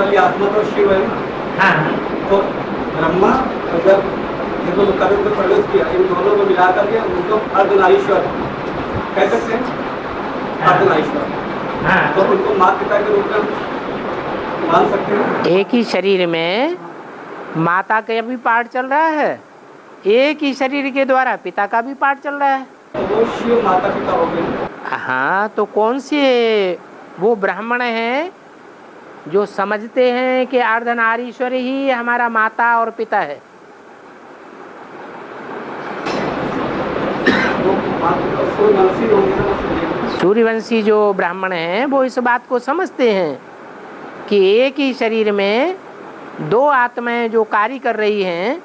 वाली आत्मा तो शिव है। हाँ तो ब्रह्मा अगर ये तो कर्म में प्रवेश किया, इन दोनों को मिला करके उनको अर्धनारीश्वर कह सकते हैं। अर्धनारीश्वर, हाँ। तो उनको माता पिता के रूप में मान सकते हैं। एक ही शरीर में माता का भी पाठ चल रहा है, एक ही शरीर के द्वारा पिता का भी पाठ चल रहा है। तो वो शिव माता पिता हो गए। हाँ, तो कौन से वो ब्राह्मण हैं जो समझते हैं कि अर्धनारीश्वर ही हमारा माता और पिता है? सूर्यवंशी जो ब्राह्मण हैं वो इस बात को समझते हैं कि एक ही शरीर में दो आत्माएं जो कार्य कर रही हैं,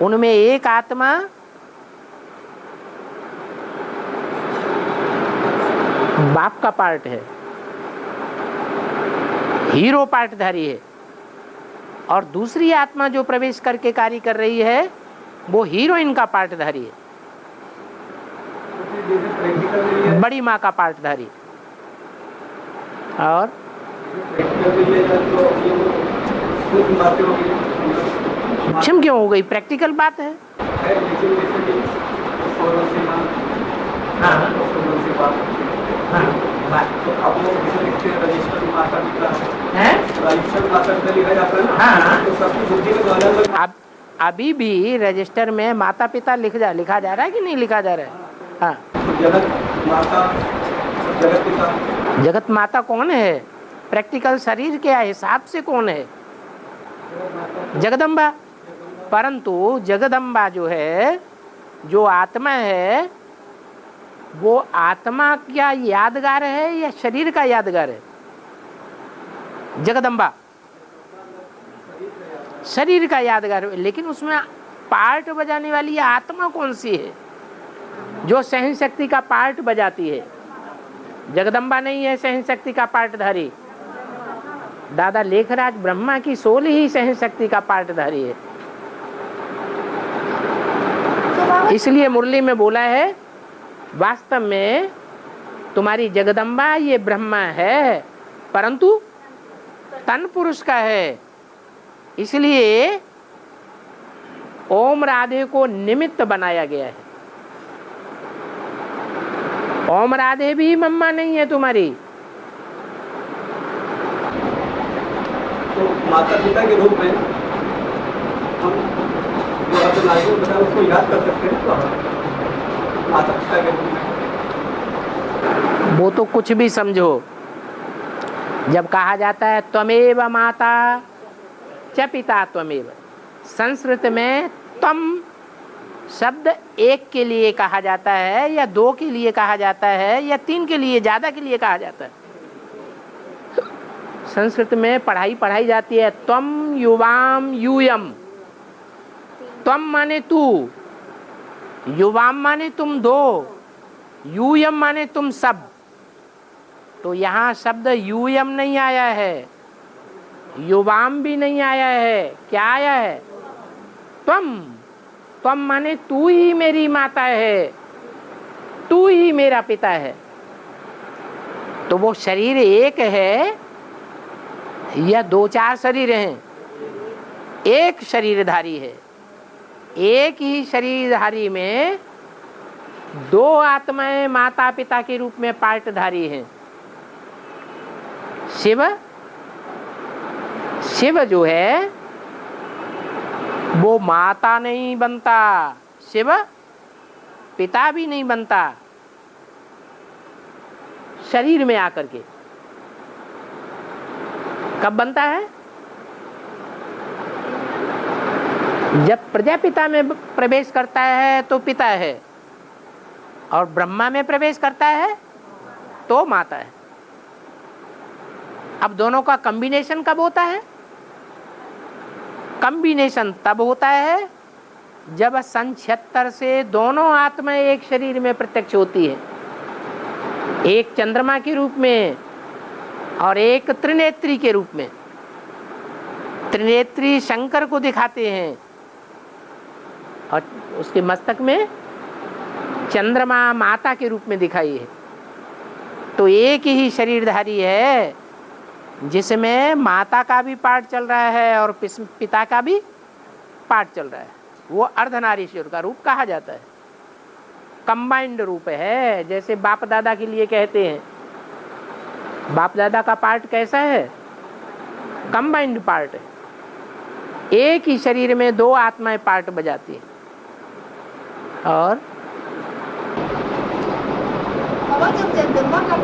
उनमें एक आत्मा बाप का पार्ट है, हीरो पार्टधारी है, और दूसरी आत्मा जो प्रवेश करके कार्य कर रही है वो हीरोइन का पार्टधारी है, बड़ी माँ का पार्टधारी। और क्षम क्यों हो गई? प्रैक्टिकल बात है। अब अभी भी रजिस्टर में माता पिता लिखा जा रहा है कि नहीं लिखा जा रहा है? हाँ। जगत माता कौन है? प्रैक्टिकल शरीर के हिसाब से कौन है? जगदम्बा। परंतु जगदम्बा जो है, जो आत्मा है, वो आत्मा क्या यादगार है या शरीर का यादगार है? जगदम्बा शरीर का यादगार है, लेकिन उसमें पार्ट बजाने वाली आत्मा कौन सी है जो सहन शक्ति का पार्ट बजाती है? जगदम्बा नहीं है सहन शक्ति का पार्टधारी। दादा लेखराज ब्रह्मा की सोल ही सहन शक्ति का पार्टधारी है। इसलिए मुरली में बोला है, वास्तव में तुम्हारी जगदम्बा ये ब्रह्मा है, परंतु तन पुरुष का है। इसलिए ओम राधे को निमित्त बनाया गया है। ओम राधे भी मम्मा नहीं है तुम्हारी। तो माता पिता के रूप में हम जो अर्धनारीश्वर बताया उसको याद कर सकते हैं। तो माता पिता के रूप में वो तो कुछ भी समझो। जब कहा जाता है त्वमेव माता च पिता त्वमेव, संस्कृत में तम शब्द एक के लिए कहा जाता है या दो के लिए कहा जाता है या तीन के लिए, ज्यादा के लिए कहा जाता है। संस्कृत में पढ़ाई जाती है त्वम युवाम यूयम। त्वम माने तू, युवाम माने तुम दो, यूयम माने तुम सब। तो यहाँ शब्द यूयम नहीं आया है, युवाम भी नहीं आया है। क्या आया है? त्वम। त्वम माने तू ही मेरी माता है, तू ही मेरा पिता है। तो वो शरीर एक है या दो चार शरीर हैं? एक शरीरधारी है। एक ही शरीरधारी में दो आत्माएं माता पिता के रूप में पार्टधारी हैं। शिव जो है वो माता नहीं बनता, शिव पिता भी नहीं बनता शरीर में आकर के। कब बनता है? जब प्रजापिता में प्रवेश करता है तो पिता है, और ब्रह्मा में प्रवेश करता है तो माता है। अब दोनों का कॉम्बिनेशन कब होता है? कॉम्बिनेशन तब होता है जब सन 76 से दोनों आत्माएं एक शरीर में प्रत्यक्ष होती है, एक चंद्रमा के रूप में और एक त्रिनेत्री के रूप में। त्रिनेत्री शंकर को दिखाते हैं और उसके मस्तक में चंद्रमा माता के रूप में दिखाई है। तो एक ही शरीरधारी है, जिसमें माता का भी पार्ट चल रहा है और पिता का भी पार्ट चल रहा है, वो अर्धनारीश्वर का रूप कहा जाता है। कंबाइंड रूप है। जैसे बाप दादा के लिए कहते हैं, बाप दादा का पार्ट कैसा है? कंबाइंड पार्ट है। एक ही शरीर में दो आत्माएं पार्ट बजाती हैं। और